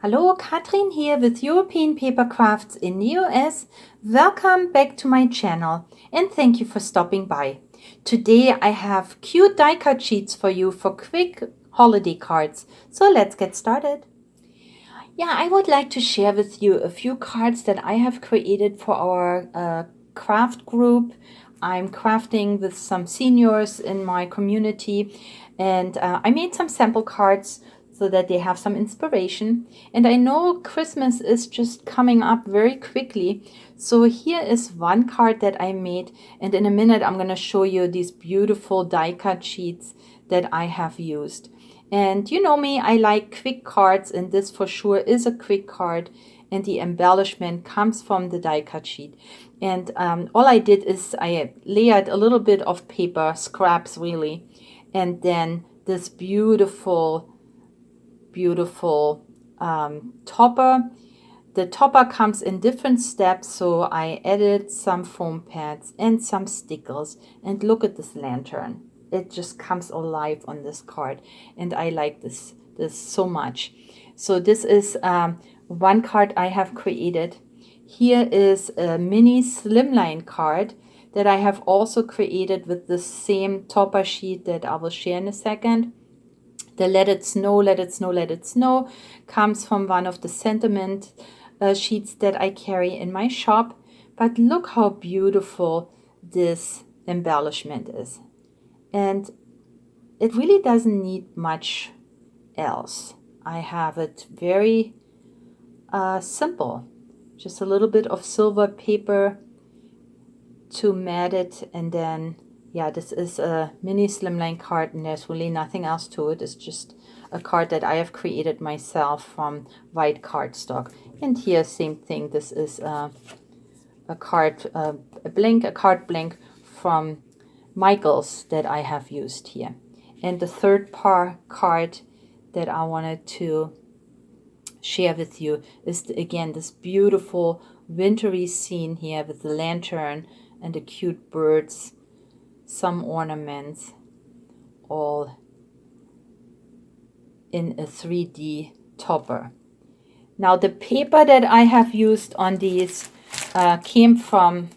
Hallo, Katrin here with European Paper Crafts in the US. Welcome back to my channel and thank you for stopping by. Today I have cute die cut sheets for you for quick holiday cards. So let's get started. Yeah, I would like to share with you a few cards that I have created for our craft group. I'm crafting with some seniors in my community and I made some sample cards so that they have some inspiration. And I know Christmas is just coming up very quickly. So here is one card that I made, and in a minute I'm going to show you these beautiful die cut sheets that I have used. And you know me, I like quick cards, and this for sure is a quick card, and the embellishment comes from the die cut sheet. And all I did is I layered a little bit of paper, scraps really, and then this beautiful topper. The topper comes in different steps, so I added some foam pads and some stickers, and look at this lantern. It just comes alive on this card, and I like this so much. So this is one card I have created. Here is a mini slimline card that I have also created with the same topper sheet that I will share in a second. The Let It Snow, Let It Snow, Let It Snow comes from one of the sentiment sheets that I carry in my shop. But look how beautiful this embellishment is. And it really doesn't need much else. I have it very simple. Just a little bit of silver paper to mat it, and then yeah, this is a mini slimline card and there's really nothing else to it. It's just a card that I have created myself from white cardstock. And here, same thing. This is a card blank from Michael's that I have used here. And the third card that I wanted to share with you is again this beautiful wintry scene here with the lantern and the cute birds, some ornaments, all in a 3D topper. Now the paper that I have used on these came from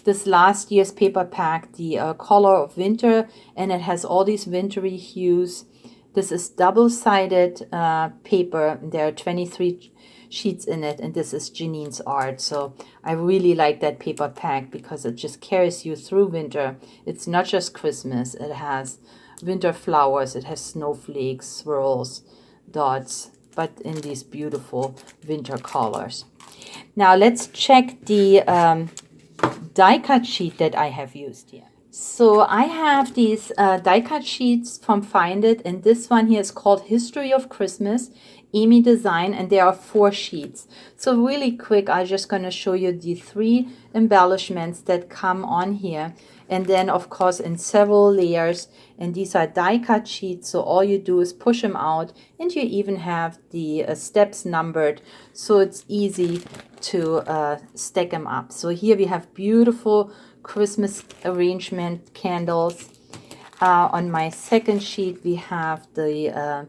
this last year's paper pack, the Color of Winter, and it has all these wintry hues. This is double-sided paper. There are 23 sheets in it, and this is Janine's art. So I really like that paper pack because it just carries you through winter. It's not just Christmas. It has winter flowers. It has snowflakes, swirls, dots, but in these beautiful winter colors. Now let's check the die cut sheet that I have used here. So I have these die cut sheets from Find It, and this one here is called History of Christmas, Amy Design, and there are 4 sheets. So really quick, I'm just going to show you the 3 embellishments that come on here, and then of course in several layers. And these are die cut sheets, so all you do is push them out, and you even have the steps numbered, so it's easy to stack them up. So here we have beautiful Christmas arrangement candles. On my second sheet we have the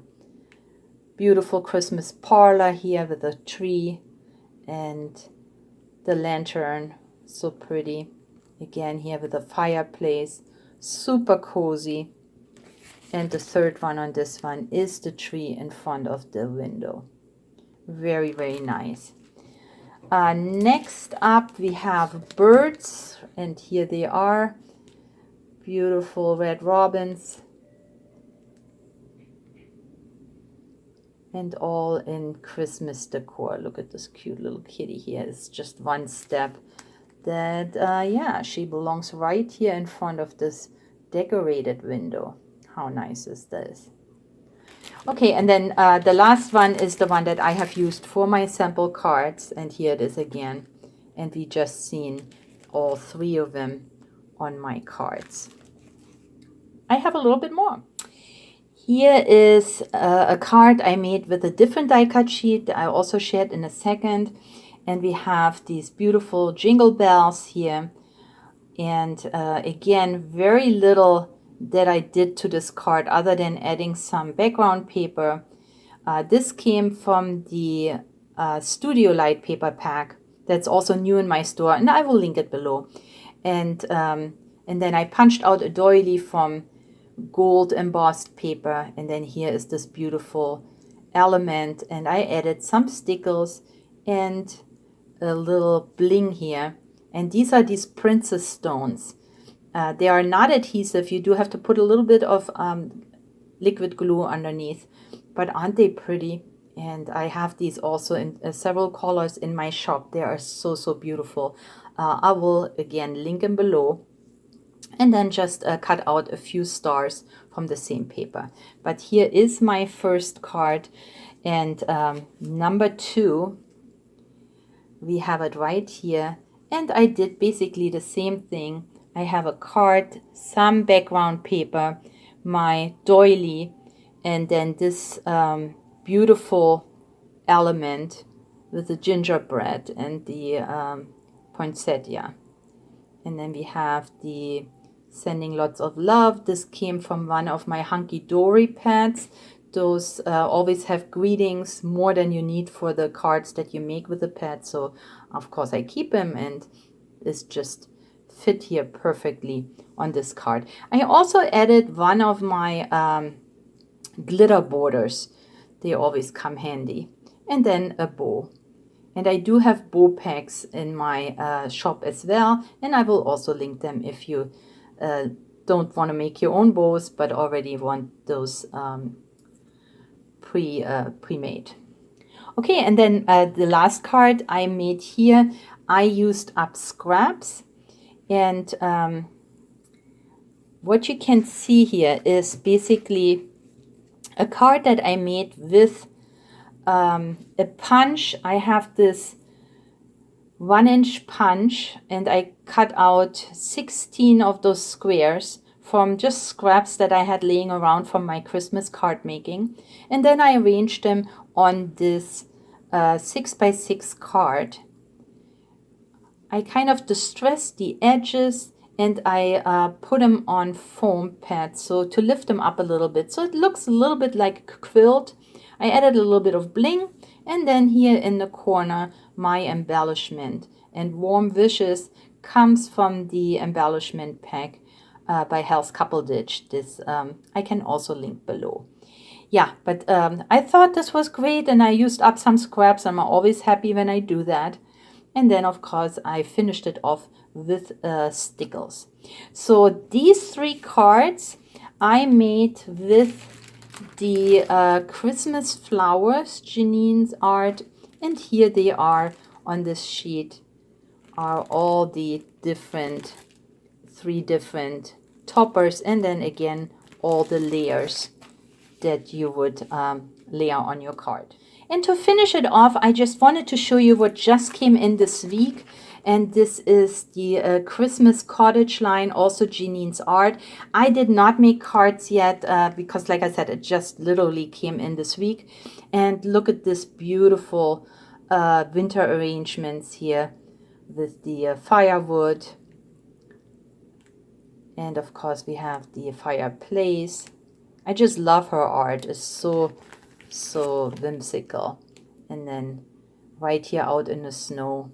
beautiful Christmas parlor here with a tree and the lantern, so pretty. Again here with a fireplace, super cozy. And the third one on this one is the tree in front of the window. Very, very nice. Next up we have birds, and here they are. Beautiful red robins. And all in Christmas decor. Look at this cute little kitty here. It's just one step that, yeah, she belongs right here in front of this decorated window. How nice is this? Okay, and then the last one is the one that I have used for my sample cards. And here it is again. And we just seen all 3 of them on my cards. I have a little bit more. Here is a card I made with a different die cut sheet that I also shared in a second. And we have these beautiful jingle bells here. And again, very little that I did to this card other than adding some background paper. This came from the Studio Light paper pack that's also new in my store, and I will link it below. And then I punched out a doily from gold embossed paper, and then here is this beautiful element, and I added some stickles and a little bling here. And these are these princess stones. They are not adhesive. You do have to put a little bit of liquid glue underneath, but aren't they pretty? And I have these also in several colors in my shop. They are so, so beautiful. I will again link them below, and then just cut out a few stars from the same paper. But here is my first card, and number 2, we have it right here. And I did basically the same thing. I have a card, some background paper, my doily, and then this beautiful element with the gingerbread and the poinsettia. And then we have the sending lots of love. This came from one of my Hunky Dory pads. Those always have greetings, more than you need for the cards that you make with the pad. So of course I keep them, and it's just fit here perfectly on this card. I also added one of my glitter borders. They always come handy. And then a bow. And I do have bow packs in my shop as well, and I will also link them if you don't want to make your own bows but already want those pre-made. Okay, and then the last card I made here, I used up scraps, and what you can see here is basically a card that I made with a punch. I have this 1-inch punch, and I cut out 16 of those squares from just scraps that I had laying around from my Christmas card making, and then I arranged them on this 6x6 card. I kind of distressed the edges, and I put them on foam pads so to lift them up a little bit, so it looks a little bit like a quilt. I added a little bit of bling, and then here in the corner my embellishment. And Warm Wishes comes from the embellishment pack by Hell's Cottage. This I can also link below. Yeah, but I thought this was great, and I used up some scraps. I'm always happy when I do that. And then of course I finished it off with stickles. So these 3 cards I made with the Christmas flowers, Janine's art, and here they are on this sheet are all the 3 different toppers, and then again all the layers that you would layer on your card. And to finish it off, I just wanted to show you what just came in this week. And this is the Christmas Cottage line, also Janine's art. I did not make cards yet because, like I said, it just literally came in this week. And look at this beautiful winter arrangements here with the firewood. And of course we have the fireplace. I just love her art. It's so whimsical. And then right here out in the snow.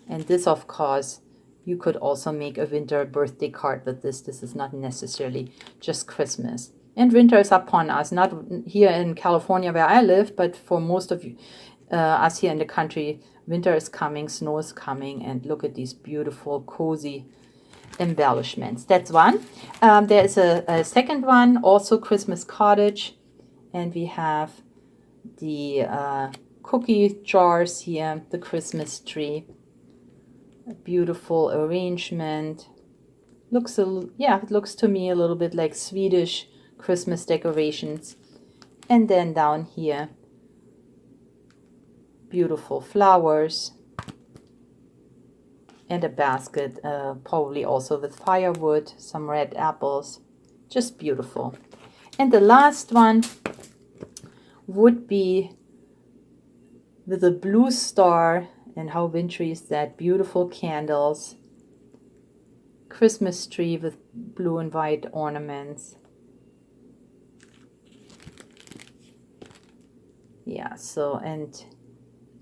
And this, of course, you could also make a winter birthday card with this. This is not necessarily just Christmas. And winter is upon us, not here in California where I live, but for most of us here in the country, winter is coming, snow is coming, and look at these beautiful, cozy embellishments. That's one. There is a second one, also Christmas Cottage, and we have the cookie jars here, the Christmas tree. A beautiful arrangement. Looks it looks to me a little bit like Swedish Christmas decorations. And then down here, beautiful flowers and a basket, probably also with firewood, some red apples. Just beautiful. And the last one would be with a blue star. And how wintry is that? Beautiful candles. Christmas tree with blue and white ornaments. Yeah, so, and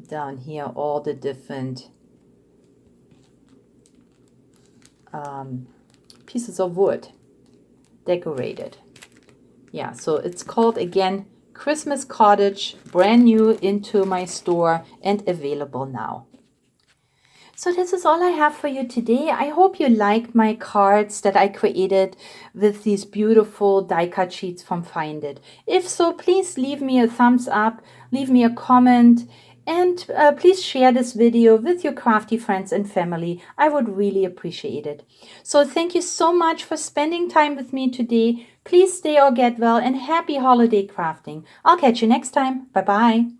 down here all the different pieces of wood decorated. Yeah, so it's called again Christmas Cottage, brand new into my store and available now. So this is all I have for you today. I hope you liked my cards that I created with these beautiful die cut sheets from Find It. If so, please leave me a thumbs up, leave me a comment, and please share this video with your crafty friends and family. I would really appreciate it. So thank you so much for spending time with me today. Please stay or get well and happy holiday crafting. I'll catch you next time. Bye-bye.